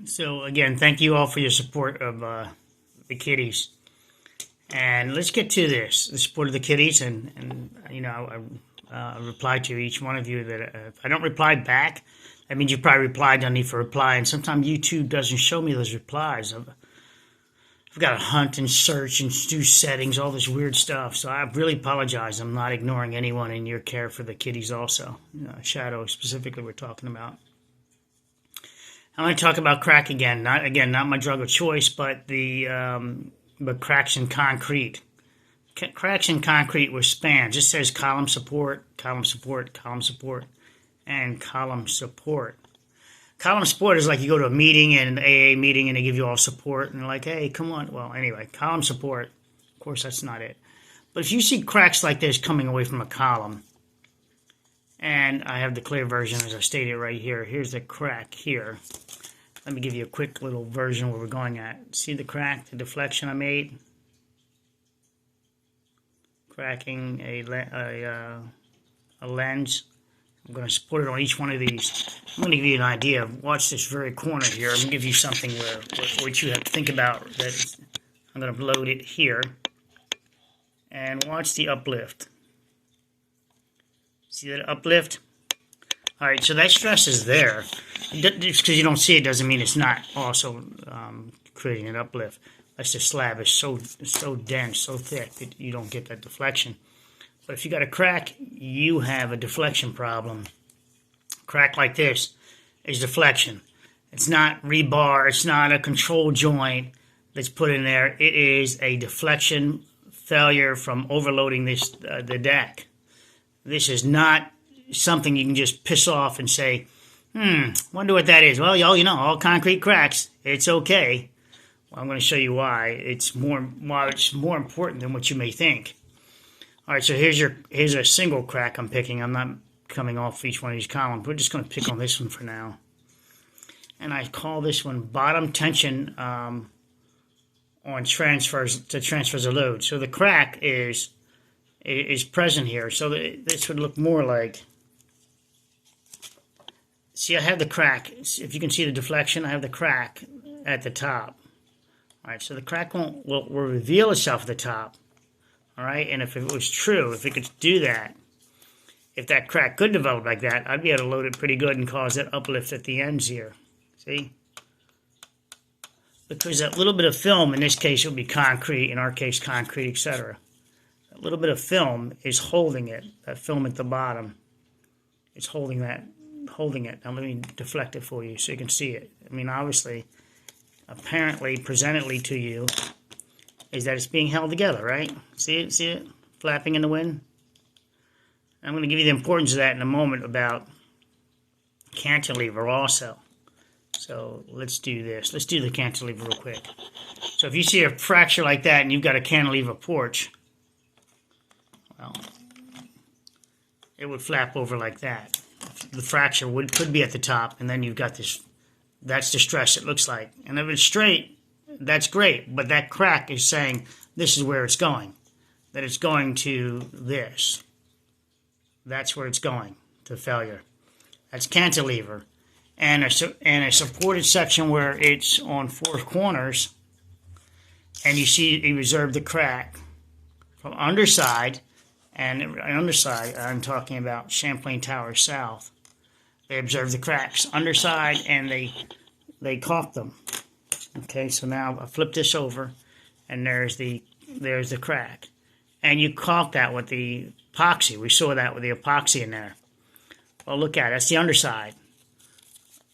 So again, thank you all for your support of the kitties. And let's get to this, the support of the kitties. And you know, I reply to each one of you that if I don't reply back, that means you probably replied, don't need for reply. And sometimes YouTube doesn't show me those replies. I've got to hunt and search and do settings, all this weird stuff. So I really apologize. I'm not ignoring anyone in your care for the kitties also. Shadow specifically we're talking about. I'm going to talk about crack again. Not my drug of choice, but but cracks in concrete. Cracks in concrete with spans. It says column support, column support, column support, and column support. Column support is like you go to a meeting, an AA meeting, and they give you all support, and they're like, hey, come on. Well, anyway, column support, of course, that's not it. But if you see cracks like this coming away from a column, and I have the clear version as I stated right here. Here's the crack here. Let me give you a quick little version where we're going at. See the crack, the deflection I made? Cracking a lens. I'm going to put it on each one of these. I'm going to give you an idea. Watch this very corner here. I'm going to give you something which you have to think about. That I'm going to load it here. And watch the uplift. See that uplift? All right, so that stress is there. Just because you don't see it doesn't mean it's not also creating an uplift. That's the slab is so dense, so thick that you don't get that deflection. But if you got a crack, you have a deflection problem. A crack like this is deflection. It's not rebar. It's not a control joint that's put in there. It is a deflection failure from overloading the deck. This is not something you can just piss off and say, wonder what that is. Well, you know, all concrete cracks. It's okay. Well, I'm going to show you why. It's more important than what you may think. All right, so here's a single crack I'm picking. I'm not coming off each one of these columns. We're just going to pick on this one for now. And I call this one bottom tension on transfers of load. So the crack is present here. So this would look more like, see, I have the crack. If you can see the deflection, I have the crack at the top. All right, so the crack will reveal itself at the top. All right, and if it was true, if it could do that, if that crack could develop like that, I'd be able to load it pretty good and cause that uplift at the ends here. See? Because that little bit of film, in this case, it would be concrete, in our case, concrete, etc. That little bit of film is holding it, that film at the bottom. It's holding it. Now let me deflect it for you so you can see it. I mean, obviously, apparently, presentedly to you, is that it's being held together, right? See it? See it? Flapping in the wind? I'm going to give you the importance of that in a moment about cantilever also. So let's do this. Let's do the cantilever real quick. So if you see a fracture like that and you've got a cantilever porch, well, it would flap over like that. The fracture could be at the top, and then you've got this. That's the stress it looks like. And if it's straight, that's great, but that crack is saying this is where it's going, that it's going to this. That's where it's going, to failure. That's cantilever. And a supported section where it's on four corners, and you see you reserve the crack from underside, and underside, I'm talking about Champlain Towers South. They observe the cracks underside, and they caulk them. Okay, so now I flip this over, and there's the crack. And you caulk that with the epoxy. We saw that with the epoxy in there. Well, look at it. That's the underside.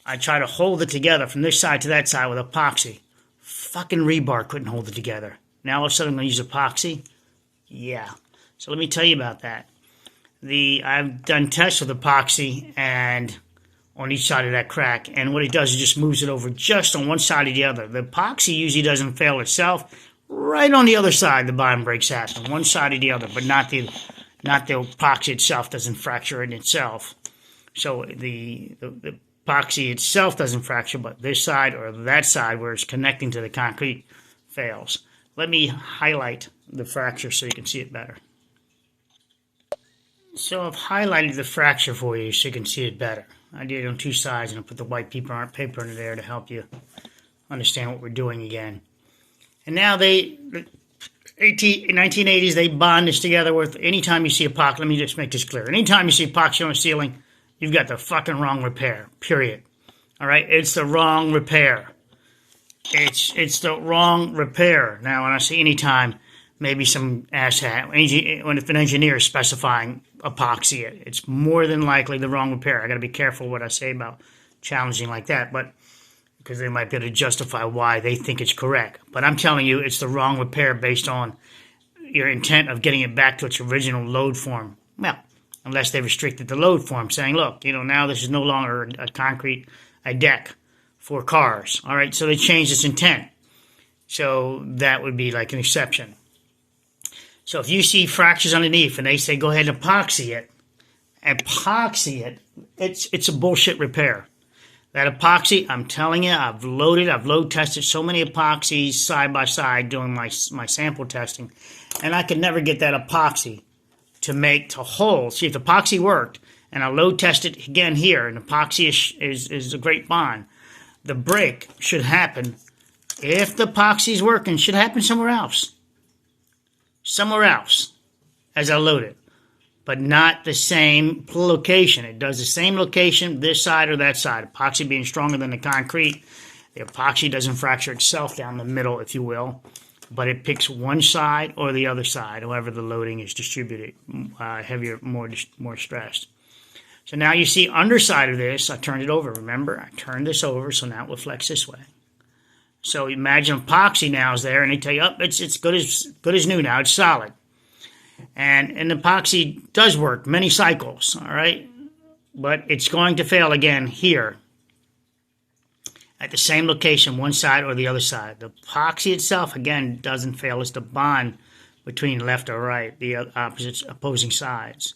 I try to hold it together from this side to that side with epoxy. Fucking rebar couldn't hold it together. Now all of a sudden I'm going to use epoxy? Yeah. So let me tell you about that. I've done tests with epoxy and on each side of that crack, and what it does is just moves it over just on one side or the other. The epoxy usually doesn't fail itself. Right on the other side, the bottom breaks happen, one side or the other, but not the epoxy itself doesn't fracture in itself. So the epoxy itself doesn't fracture, but this side or that side where it's connecting to the concrete fails. Let me highlight the fracture so you can see it better. So I've highlighted the fracture for you so you can see it better. I did it on two sides, and I put the white paper in there to help you understand what we're doing again. And now in 1980s, they bond this together with, anytime you see epoxy, let me just make this clear. Anytime you see epoxy on a ceiling, you've got the fucking wrong repair, period. All right? It's the wrong repair. It's the wrong repair. Now, when I say anytime, maybe some asshat, if an engineer is specifying epoxy it, it's more than likely the wrong repair. I got to be careful what I say about challenging like that, but because they might be able to justify why they think it's correct. But I'm telling you, it's the wrong repair based on your intent of getting it back to its original load form. Well, unless they restricted the load form, saying, look, now this is no longer a deck for cars. All right, so they changed its intent. So that would be like an exception. So if you see fractures underneath and they say go ahead and epoxy it, it's a bullshit repair. That epoxy, I'm telling you, I've load tested so many epoxies side by side doing my sample testing, and I could never get that epoxy to hold. See, if the epoxy worked, and I load tested again here, and epoxy is a great bond, the break should happen, if the epoxy's working, should happen somewhere else. Somewhere else as I load it. But not the same location. It does the same location, this side or that side. Epoxy being stronger than the concrete. The epoxy doesn't fracture itself down the middle, if you will. But it picks one side or the other side, however the loading is distributed. Heavier, more stressed. So now you see underside of this, I turned it over. Remember, I turned this over, so now it will flex this way. So imagine epoxy now is there, and they tell you, it's good as new now. It's solid. And epoxy does work many cycles, all right? But it's going to fail again here at the same location, one side or the other side. The epoxy itself, again, doesn't fail. It's the bond between left or right, the opposing sides.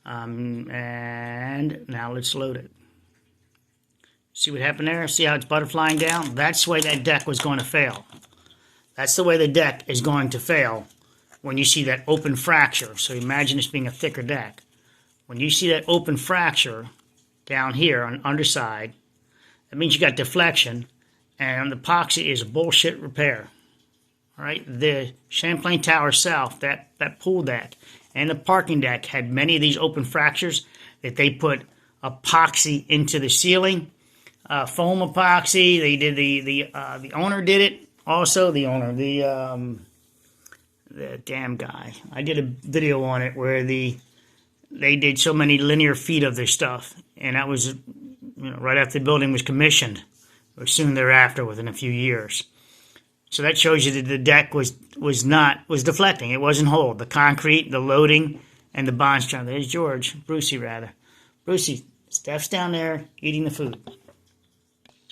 And now let's load it. See what happened there? See how it's butterflying down? That's the way that deck was going to fail. That's the way the deck is going to fail when you see that open fracture. So imagine this being a thicker deck. When you see that open fracture down here on the underside, that means you got deflection, and the epoxy is a bullshit repair. All right? The Champlain Towers South, that pool deck, and the parking deck had many of these open fractures that they put epoxy into the ceiling. Foam epoxy. They did the owner did it. Also, the owner, the damn guy. I did a video on it where they did so many linear feet of their stuff, and that was right after the building was commissioned, or soon thereafter, within a few years. So that shows you that the deck was deflecting. It wasn't whole. The concrete, the loading, and the bonds. There's George, Brucey rather. Brucey, Steph's down there eating the food.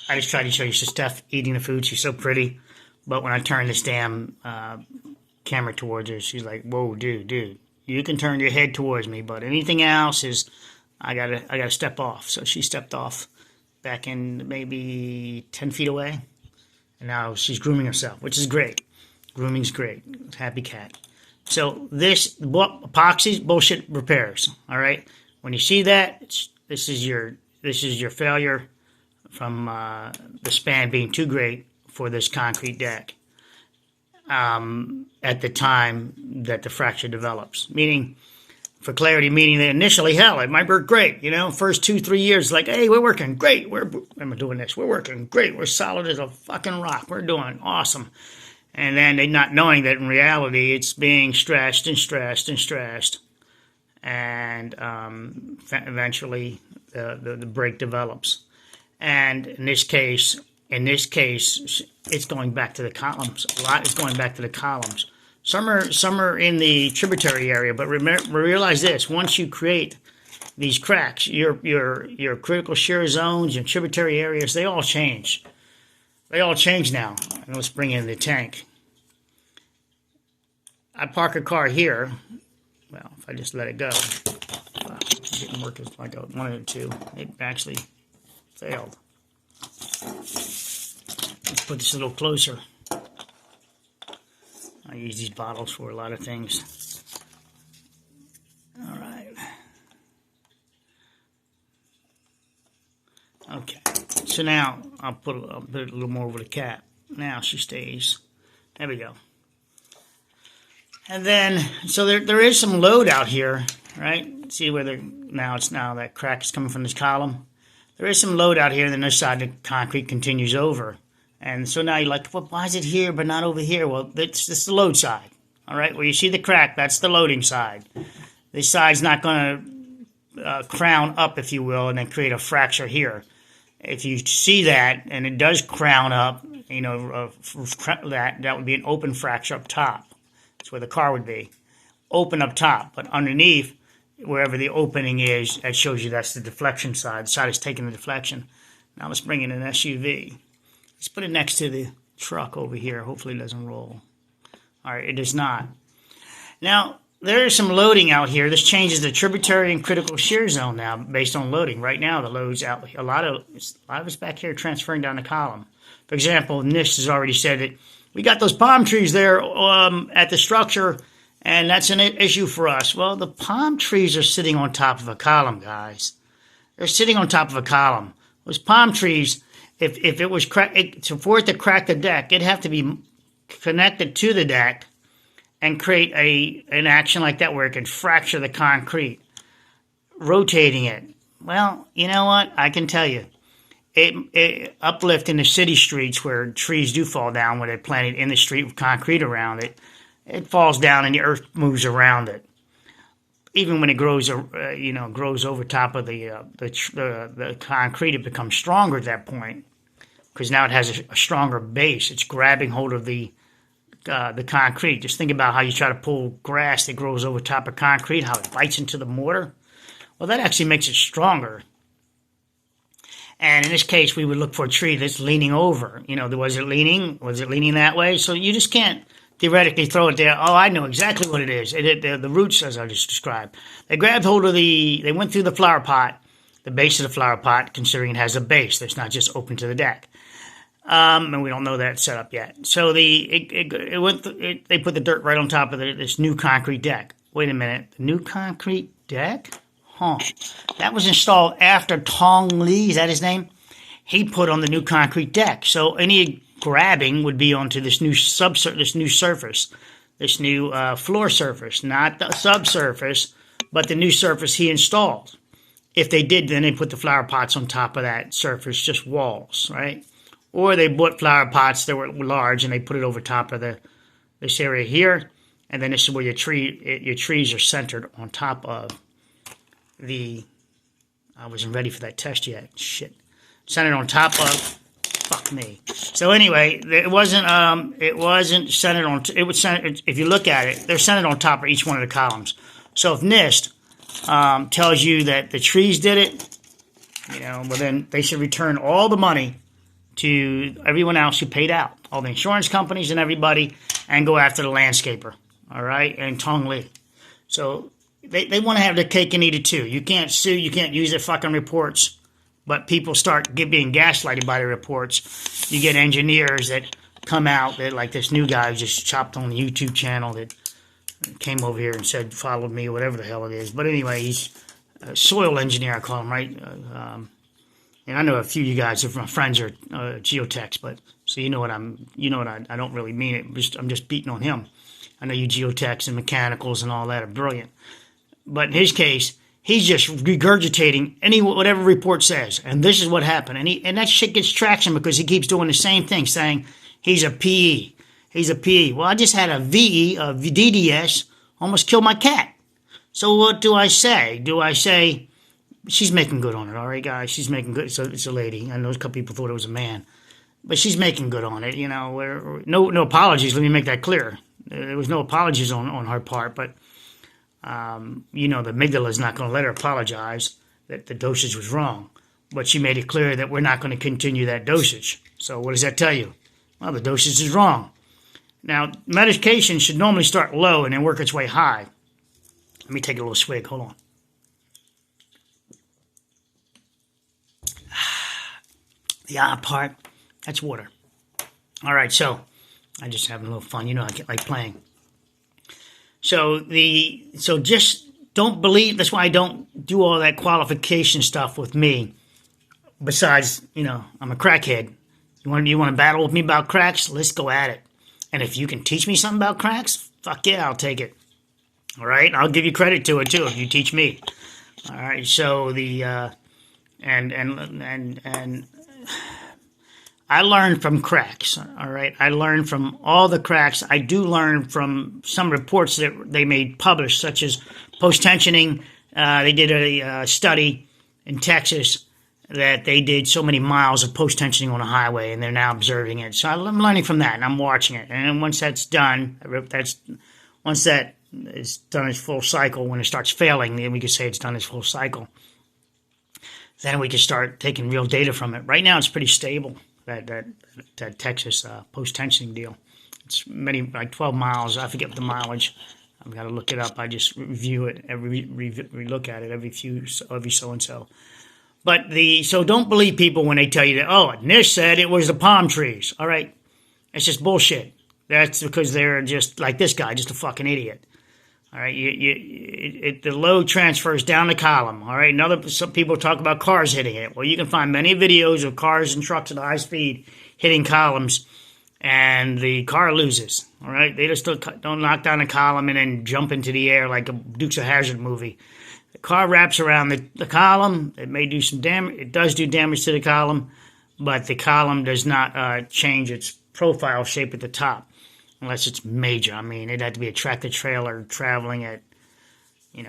I just tried to show you Steph eating the food. She's so pretty. But when I turn this damn camera towards her, she's like, whoa, dude, you can turn your head towards me, but anything else is, I gotta step off. So she stepped off back in maybe 10 feet away. And now she's grooming herself, which is great. Grooming's great. Happy cat. So this epoxy bullshit repairs. All right. When you see that, this is your failure from the span being too great for this concrete deck at the time that the fracture develops. Meaning, for clarity, meaning that initially, hell, it might work great. First 2-3 years, like, hey, we're working great. I'm doing this. We're working great. We're solid as a fucking rock. We're doing awesome. And then they not knowing that in reality, it's being stressed and stressed and stressed. And eventually, the break develops. And in this case, it's going back to the columns. A lot is going back to the columns. Some are in the tributary area, but realize this: once you create these cracks, your critical shear zones and tributary areas, they all change. They all change now. And let's bring in the tank. I park a car here. Well, if I just let it go, it didn't work as like I wanted it to. It actually failed. Let's put this a little closer. I use these bottles for a lot of things. All right. Okay. So now I'll put it a little more over the cap. Now she stays. There we go. And then, so there is some load out here, right? See where now that crack is coming from this column. There is some load out here, and then this side the concrete continues over. And so now you're like, well, why is it here but not over here? Well, this is the load side. All right, where you see the crack, that's the loading side. This side's not going to crown up, if you will, and then create a fracture here. If you see that, and it does crown up, that would be an open fracture up top. That's where the car would be. Open up top, but underneath, wherever the opening is, that shows you that's the deflection side. The side is taking the deflection. Now let's bring in an SUV. Let's put it next to the truck over here. Hopefully it doesn't roll. All right, it does not. Now, there is some loading out here. This changes the tributary and critical shear zone now based on loading. Right now, the load's out. A lot of it's back here transferring down the column. For example, NIST has already said that we got those palm trees there at the structure, and that's an issue for us. Well, the palm trees are sitting on top of a column, guys. They're sitting on top of a column. Those palm trees, if it was for it to crack the deck, it'd have to be connected to the deck and create an action like that where it could fracture the concrete, rotating it. Well, you know what? I can tell you, it uplift in the city streets where trees do fall down, where they're planted in the street with concrete around it, it falls down and the earth moves around it. Even when it grows over top of the concrete, it becomes stronger at that point because now it has a stronger base. It's grabbing hold of the concrete. Just think about how you try to pull grass that grows over top of concrete, how it bites into the mortar. Well, that actually makes it stronger. And in this case, we would look for a tree that's leaning over. Was it leaning? Was it leaning that way? So you just can't theoretically throw it there. Oh, I know exactly what it is. The roots, as I just described. They grabbed hold of they went through the flower pot, the base of the flower pot, considering it has a base that's not just open to the deck. And we don't know that setup yet. So they put the dirt right on top of this new concrete deck. Wait a minute, the new concrete deck? Huh. That was installed after Tong Li, is that his name? He put on the new concrete deck. So any grabbing would be onto this new surface, this new floor surface, not the subsurface, but the new surface he installed. If they did, then they put the flower pots on top of that surface, just walls, right? Or they bought flower pots that were large and they put it over top of this area here, and then this is where your trees are centered on top of the. I wasn't ready for that test yet. Shit, centered on top of. Fuck me. So anyway, it wasn't centered on. It was centered. If you look at it, they're centered on top of each one of the columns. So if NIST tells you that the trees did it, well then they should return all the money to everyone else who paid out, all the insurance companies and everybody, and go after the landscaper, all right, and Tong Li. So they want to have their cake and eat it too. You can't sue, you can't use their fucking reports, but people start being gaslighted by the reports. You get engineers that come out that, like this new guy who just chopped on the YouTube channel that came over here and said, followed me, or whatever the hell it is. But anyway, he's a soil engineer, I call him, right? And I know a few of you guys, if my friends are geotechs, but so you know what I don't really mean it. I'm just beating on him. I know you geotechs and mechanicals and all that are brilliant, but in his case, he's just regurgitating whatever report says, and this is what happened, and that shit gets traction because he keeps doing the same thing, saying he's a PE, he's a PE. Well, I just had a VE, a DDS, almost killed my cat. So what do I say? Do I say? She's making good on it, all right, guys? She's making good. So it's a lady. I know a couple people thought it was a man. But she's making good on it, No apologies, let me make that clear. There was no apologies on her part, but, the amygdala is not going to let her apologize that the dosage was wrong. But she made it clear that we're not going to continue that dosage. So what does that tell you? Well, the dosage is wrong. Now, medication should normally start low and then work its way high. Let me take a little swig. Hold on. The odd part, that's water. All right, so I'm just having a little fun. I like playing. So just don't believe. That's why I don't do all that qualification stuff with me. Besides, I'm a crackhead. You want to battle with me about cracks? Let's go at it. And if you can teach me something about cracks, fuck yeah, I'll take it. All right, I'll give you credit to it too if you teach me. All right, so and I learned from cracks. All right, I learned from all the cracks. I do learn from some reports that they made published, such as post-tensioning. They did a study in Texas that they did so many miles of post-tensioning on a highway, and they're now observing it. So I'm learning from that, and I'm watching it. And once that's done, once that is done its full cycle, when it starts failing, then we could say it's done its full cycle. Then we can start taking real data from it. Right now, it's pretty stable, that Texas post-tensioning deal. It's like 12 miles. I forget the mileage. I've got to look it up. I just review it, look at it every so and so. But so don't believe people when they tell you that, oh, Nish said it was the palm trees. All right. It's just bullshit. That's because they're just like this guy, just a fucking idiot. All right. The load transfers down the column. All right. Some people talk about cars hitting it. Well, you can find many videos of cars and trucks at high speed hitting columns, and the car loses. All right. They just don't knock down a column and then jump into the air like a Dukes of Hazzard movie. The car wraps around the column. It may do some damage. It does do damage to the column, but the column does not change its profile shape at the top unless it's major. I mean, it'd have to be a tractor trailer traveling at, I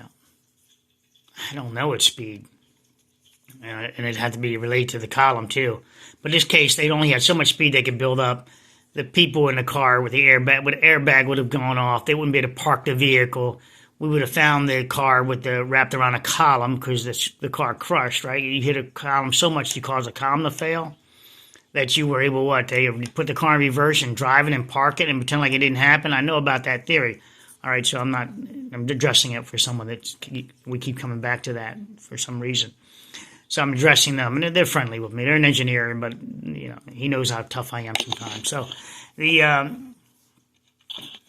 don't know its speed. And it'd have to be related to the column, too. But in this case, they only had so much speed they could build up. The people in the car with the airbag would have gone off. They wouldn't be able to park the vehicle. We would have found the car wrapped around a column because the car crushed, right? You hit a column so much you cause a column to fail that you were able, to put the car in reverse and drive it and park it and pretend like it didn't happen. I know about that theory. All right, so I'm addressing it for someone we keep coming back to that for some reason. So I'm addressing them, and they're friendly with me. They're an engineer, but, he knows how tough I am sometimes. So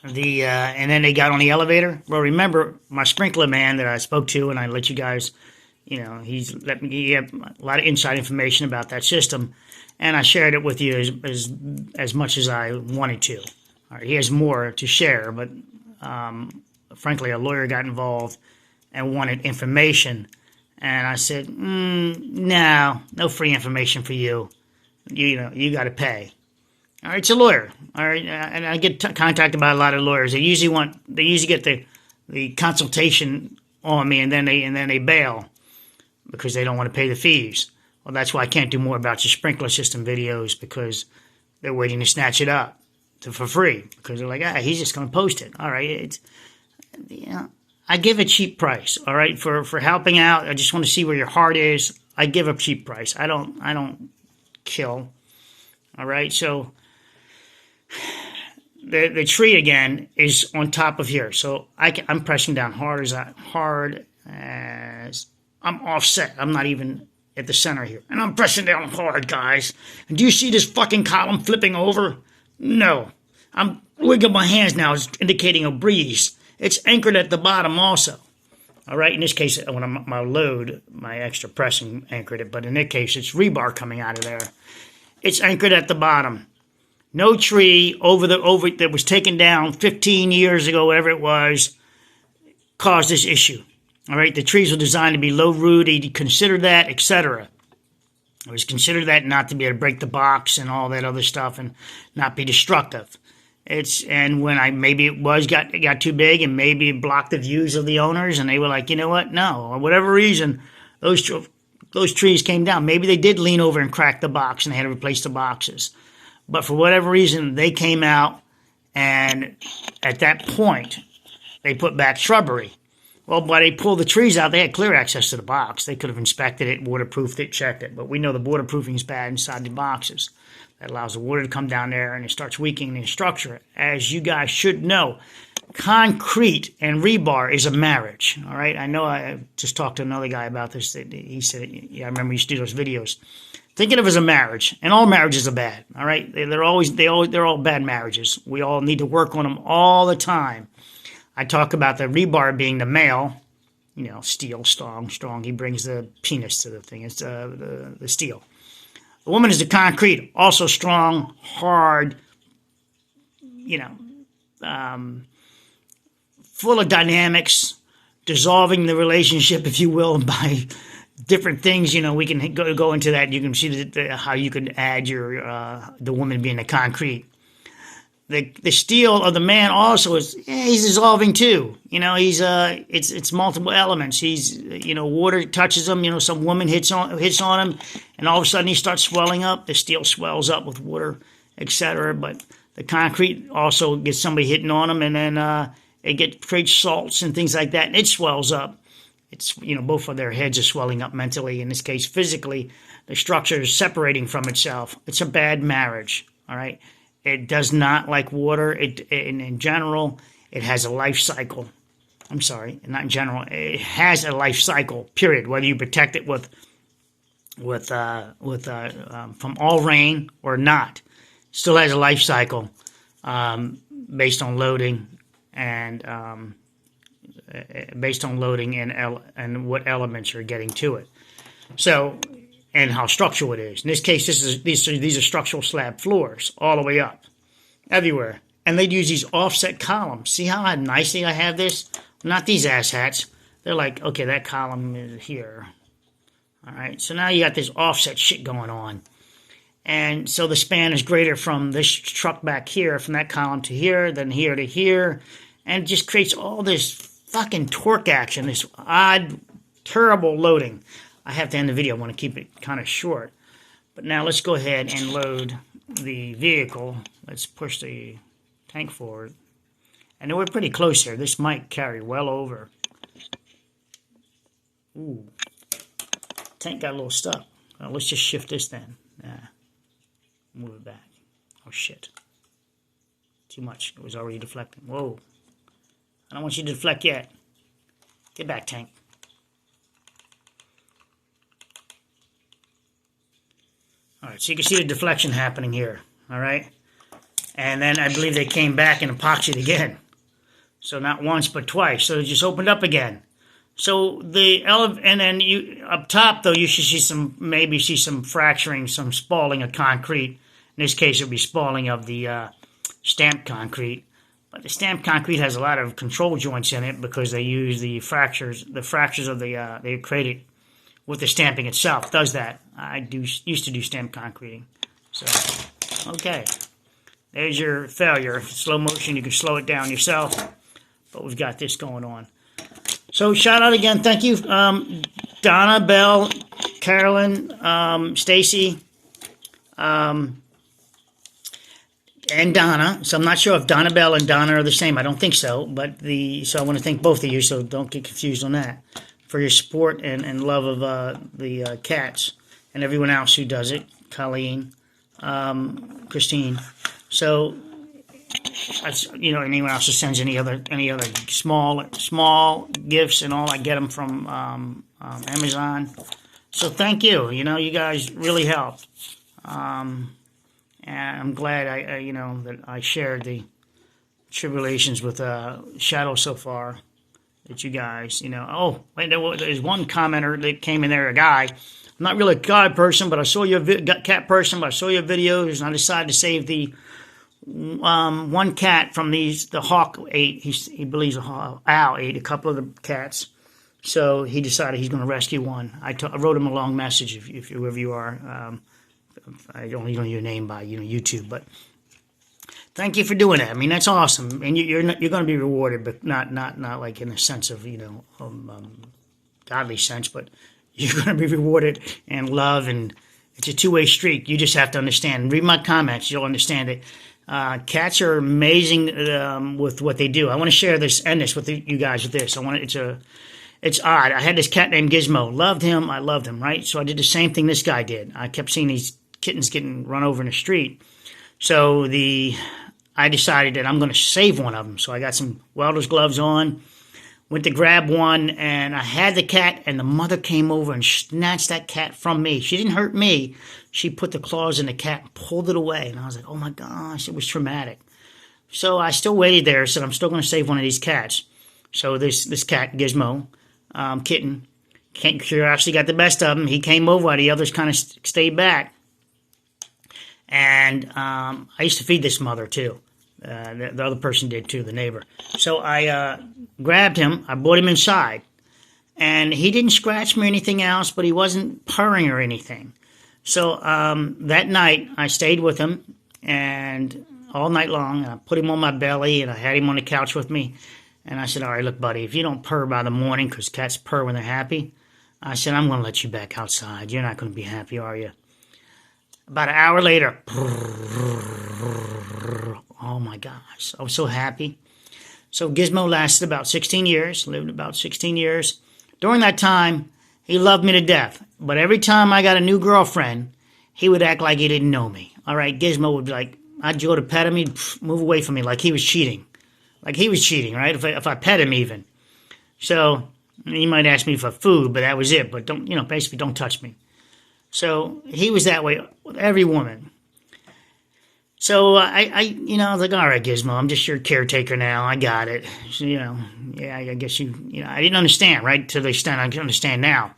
and then they got on the elevator. Well, remember, my sprinkler man that I spoke to, and I let you guys, he had a lot of inside information about that system, and I shared it with you as much as I wanted to. All right, he has more to share, but frankly, a lawyer got involved and wanted information, and I said, no free information for you. You got to pay. All right, it's a lawyer. All right, and I get contacted by a lot of lawyers. They usually get the consultation on me, and then they bail because they don't want to pay the fees. Well, that's why I can't do more about your sprinkler system videos, because they're waiting to snatch it up for free because they're like, he's just going to post it. All right, I give a cheap price. All right, for helping out. I just want to see where your heart is. I give a cheap price. I don't kill. All right, so. The tree again is on top of here, so I'm pressing down hard as I'm offset. I'm not even at the center here, and I'm pressing down hard, guys. And do you see this fucking column flipping over? No, I'm wiggling my hands now. It's indicating a breeze. It's anchored at the bottom also. All right, in this case, when my extra pressing anchored it, but in this case, it's rebar coming out of there. It's anchored at the bottom. No tree that was taken down 15 years ago, whatever it was, caused this issue. All right, the trees were designed to be low rooted, consider that, etc. It was considered that not to be able to break the box and all that other stuff and not be destructive. And when maybe it got too big and maybe it blocked the views of the owners, and they were like, you know what? No, for whatever reason, those trees came down. Maybe they did lean over and crack the box and they had to replace the boxes. But for whatever reason, they came out, and at that point, they put back shrubbery. Well, when they pulled the trees out, they had clear access to the box. They could have inspected it, waterproofed it, checked it. But we know the waterproofing is bad inside the boxes. That allows the water to come down there, and it starts weakening the structure. As you guys should know, concrete and rebar is a marriage. All right, I know I just talked to another guy about this. He said, I remember he used to do those videos. Think of it as a marriage, and all marriages are bad. All right, they're all bad marriages. We all need to work on them all the time. I talk about the rebar being the male, steel, strong. He brings the penis to the thing. It's the steel. The woman is the concrete, also strong, hard, you know, full of dynamics, dissolving the relationship, if you will, by different things. You know, we can go into that. You can see how you can add the woman being the concrete. The steel of the man also he's dissolving too. You know, it's multiple elements. He's, you know, water touches him. You know, some woman hits on him, and all of a sudden he starts swelling up. The steel swells up with water, etc. But the concrete also gets somebody hitting on him, and then creates salts and things like that, and it swells up. It's, you know, both of their heads are swelling up mentally. In this case, physically, the structure is separating from itself. It's a bad marriage. All right. It does not like water. In general, it has a life cycle. I'm sorry, not in general. It has a life cycle, period. Whether you protect it from all rain or not, still has a life cycle based on loading and and what elements are getting to it. So, and how structural it is. In this case, these are structural slab floors all the way up, everywhere. And they'd use these offset columns. See how nicely I have this? Not these asshats. They're like, okay, that column is here. All right, so now you got this offset shit going on. And so the span is greater from this truck back here, from that column to here, then here to here. And it just creates all this fucking torque action, this odd, terrible loading. I have to end the video. I want to keep it kind of short. But now let's go ahead and load the vehicle. Let's push the tank forward. And we're pretty close here. This might carry well over. Ooh. Tank got a little stuck. Well, let's just shift this then. Move it back. Oh, shit. Too much. It was already deflecting. Whoa. I don't want you to deflect yet. Get back, tank. All right, so you can see the deflection happening here, all right? And then I believe they came back and epoxied again. So not once, but twice. So it just opened up again. So and then up top, though, you should see maybe some fracturing, some spalling of concrete. In this case, it would be spalling of the stamped concrete. But the stamped concrete has a lot of control joints in it because they use the fractures of they created with the stamping itself. Does that. I used to do stamped concreting. So, okay. There's your failure. Slow motion, you can slow it down yourself. But we've got this going on. So, shout out again. Thank you, Donna, Belle, Carolyn, Stacy, and Donna. So I'm not sure if Donna Bell and Donna are the same. I don't think so. So I want to thank both of you, so don't get confused on that, for your support and love of the cats and everyone else who does it. Colleen, Christine. So, anyone else who sends any other small gifts and all, I get them from Amazon. So thank you. You guys really help. And I'm glad that I shared the tribulations with Shadow so far. That you guys, Oh, wait, there's one commenter that came in there, a guy. I'm not really a God person, but I saw your cat person, but I saw your videos, and I decided to save the one cat from the hawk ate. He believes owl ate a couple of the cats, so he decided he's going to rescue one. I wrote him a long message. If whoever you are, I don't know your name by YouTube, but thank you for doing that. I mean, that's awesome, and you're going to be rewarded, but not like in a sense of godly sense, but you're going to be rewarded and love, and it's a two-way street. You just have to understand. Read my comments; you'll understand it. Cats are amazing with what they do. I want to share this with you guys with this. It's odd. I had this cat named Gizmo. Loved him. I loved him, right? So I did the same thing this guy did. I kept seeing these kittens getting run over in the street. So I decided that I'm going to save one of them. So I got some welder's gloves on, went to grab one, and I had the cat, and the mother came over and snatched that cat from me. She didn't hurt me. She put the claws in the cat and pulled it away. And I was like, oh my gosh, it was traumatic. So I still waited there, said I'm still going to save one of these cats. So this cat, Gizmo, kitten, curiosity got the best of him. He came over while the others kind of stayed back. And I used to feed this mother too. The other person did too, the neighbor. So I grabbed him, I brought him inside, and he didn't scratch me or anything else, but he wasn't purring or anything. So that night, I stayed with him, and all night long, I put him on my belly, and I had him on the couch with me, and I said, all right, look, buddy, if you don't purr by the morning, because cats purr when they're happy, I said, I'm going to let you back outside. You're not going to be happy, are you? About an hour later, oh my gosh, I was so happy. So Gizmo lasted about 16 years, lived about 16 years. During that time, he loved me to death. But every time I got a new girlfriend, he would act like he didn't know me. All right, Gizmo would be like, I'd go to pet him, he'd move away from me like he was cheating. Like he was cheating, right? If I pet him even. So he might ask me for food, but that was it. But don't, basically don't touch me. So he was that way with every woman. So I was like, all right, Gizmo, I'm just your caretaker now. I got it. So, yeah, I guess I didn't understand, right? To the extent I can understand now.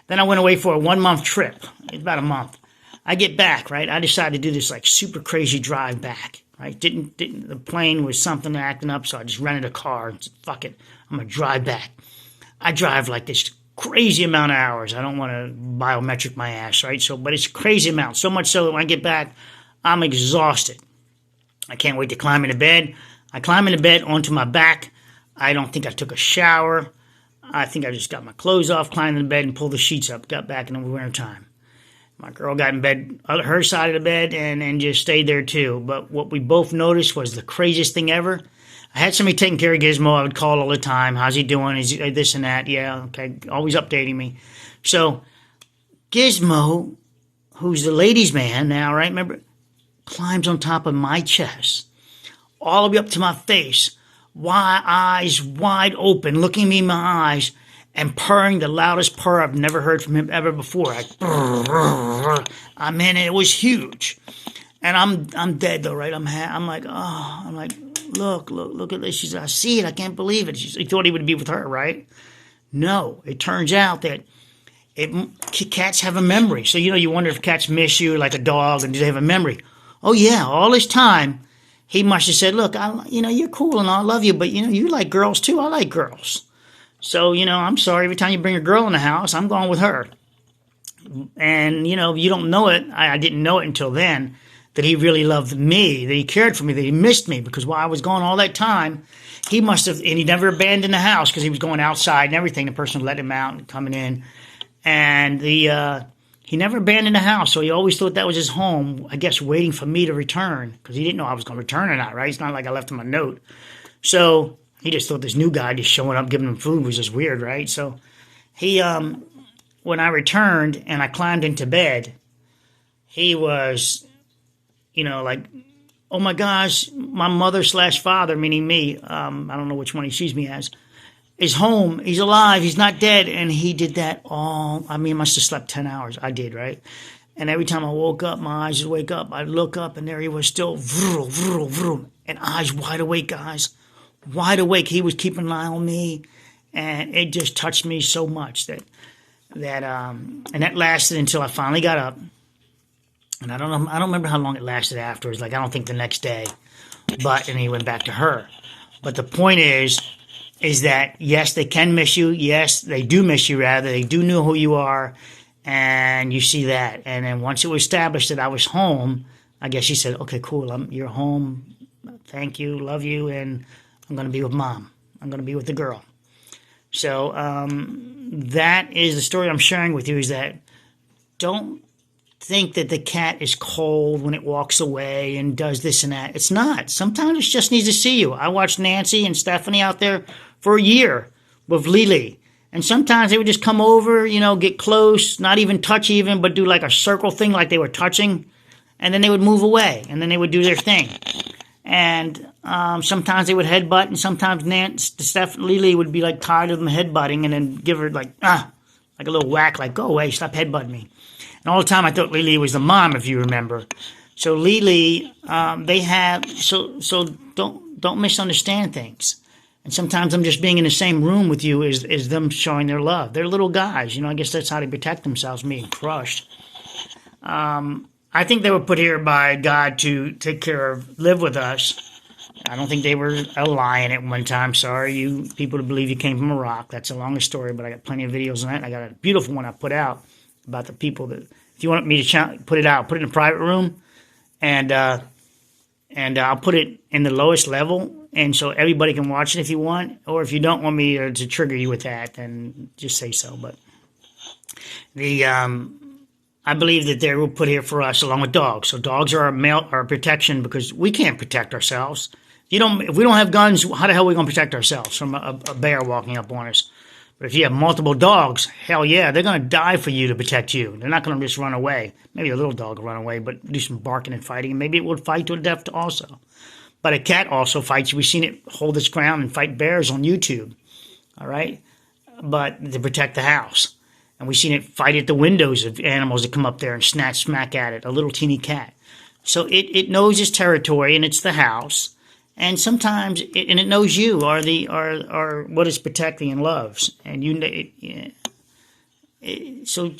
Then I went away for a 1 month trip. It's about a month. I get back, right? I decided to do this like super crazy drive back, right? The plane was something acting up, so I just rented a car and said, fuck it, I'm gonna drive back. I drive like this crazy amount of hours. I don't want to biometric my ass, right? So, but it's a crazy amount. So much so that when I get back, I'm exhausted. I can't wait to climb into bed. I climb into bed onto my back. I don't think I took a shower. I think I just got my clothes off, climbed into bed, and pulled the sheets up. Got back in the winter time. My girl got in bed, her side of the bed, and just stayed there too. But what we both noticed was the craziest thing ever. I had somebody taking care of Gizmo. I would call all the time. How's he doing? Is he this and that? Yeah, okay. Always updating me. So Gizmo, who's the ladies' man now, right? Remember, climbs on top of my chest, all the way up to my face, eyes wide open, looking me in my eyes, and purring the loudest purr I've never heard from him ever before. I mean, it was huge. And I'm dead though, right? I'm like, look at this. She said, I see it. I can't believe it. He thought he would be with her, right? No, it turns out that cats have a memory. So, you wonder if cats miss you like a dog, and do they have a memory? Oh yeah, all this time, he must have said, look, you're cool and I love you, but you like girls too. I like girls. So, I'm sorry, every time you bring a girl in the house, I'm going with her. And, you don't know it. I didn't know it until then, that he really loved me, that he cared for me, that he missed me, because while I was gone all that time, he must have, and he never abandoned the house because he was going outside and everything. The person let him out and coming in. And he never abandoned the house, so he always thought that was his home, I guess, waiting for me to return, because he didn't know I was going to return or not, right? It's not like I left him a note. So he just thought this new guy just showing up, giving him food was just weird, right? So he, when I returned and I climbed into bed, he was, like, oh my gosh, my mother/father, meaning me, I don't know which one he sees me as, is home. He's alive. He's not dead. And he did that all, I must have slept 10 hours. I did, right? And every time I woke up, my eyes would wake up. I'd look up, and there he was still, vroom, vroom, vroom, and eyes wide awake, guys. Wide awake. He was keeping an eye on me, and it just touched me so much and that lasted until I finally got up. And I don't remember how long it lasted afterwards. Like, I don't think the next day, and he went back to her. But the point is that, yes, they can miss you. Yes, they do miss you, rather. They do know who you are, and you see that. And then once it was established that I was home, I guess she said, okay, cool, you're home. Thank you, love you, and I'm going to be with Mom. I'm going to be with the girl. So that is the story I'm sharing with you, is that don't think that the cat is cold when it walks away and does this and that. It's not. Sometimes it just needs to see you. I watched Nancy and Stephanie out there for a year with Lily. And sometimes they would just come over, get close, not even touch even, but do like a circle thing like they were touching. And then they would move away, and then they would do their thing. And sometimes they would headbutt, and sometimes Lily would be like tired of them headbutting, and then give her like a little whack, like, go away, stop headbutting me. And all the time I thought Lily was the mom, if you remember. So Lily, they have, so don't misunderstand things. And sometimes them just being in the same room with you is them showing their love. They're little guys, I guess that's how they protect themselves, being crushed. I think they were put here by God to take care of, live with us. I don't think they were a lion at one time. Sorry, you people to believe you came from a rock. That's a longer story, but I got plenty of videos on that. I got a beautiful one I put out about the people that. If you want me to put it out, put it in a private room, and I'll put it in the lowest level, and so everybody can watch it if you want. Or if you don't want me to trigger you with that, then just say so. But the I believe that they were put here for us along with dogs. So dogs are our protection because we can't protect ourselves. If we don't have guns, how the hell are we going to protect ourselves from a bear walking up on us? But if you have multiple dogs, hell yeah, they're going to die for you to protect you. They're not going to just run away. Maybe a little dog will run away, but do some barking and fighting. Maybe it will fight to the death also. But a cat also fights. We've seen it hold its ground and fight bears on YouTube. All right? But to protect the house. And we've seen it fight at the windows of animals that come up there and snatch smack at it, a little teeny cat. So it knows its territory, and it's the house. And sometimes, it knows you are what it's protecting and loves. And so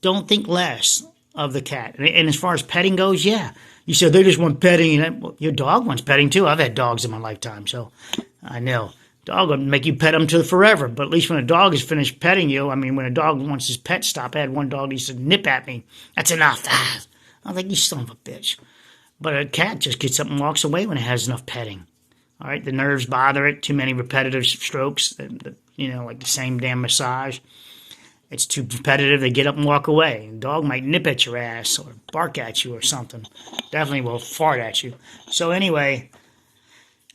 don't think less of the cat. And as far as petting goes, yeah. You said they just want petting. Well, your dog wants petting too. I've had dogs in my lifetime, so I know. Dog would make you pet them to forever, but at least when a dog is finished petting you, I mean, when a dog wants his pet stop, I had one dog, he said, nip at me. That's enough. I was like, you son of a bitch. But a cat just gets up and walks away when it has enough petting. All right, the nerves bother it. Too many repetitive strokes, like the same damn massage. It's too repetitive. They get up and walk away. The dog might nip at your ass or bark at you or something. Definitely will fart at you. So anyway,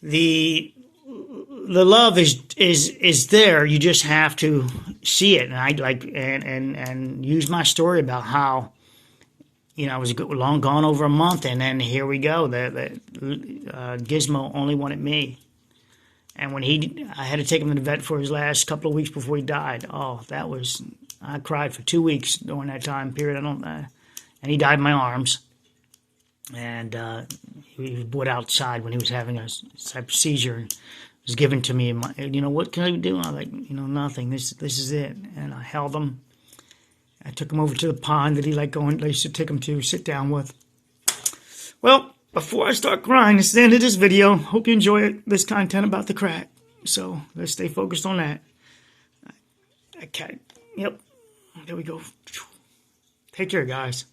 the love is there. You just have to see it. And I and use my story about how. I was long gone over a month, and then here we go. Gizmo only wanted me. And when I had to take him to the vet for his last couple of weeks before he died. Oh, I cried for 2 weeks during that time period. And he died in my arms. And he was brought outside when he was having a type of seizure. And it was given to me. What can I do? I was like, nothing. This is it. And I held him. I took him over to the pond that he liked going. I used to take him to sit down with. Well, before I start crying, this is the end of this video. Hope you enjoy this content about the crack. So let's stay focused on that. Yep. There we go. Take care, guys.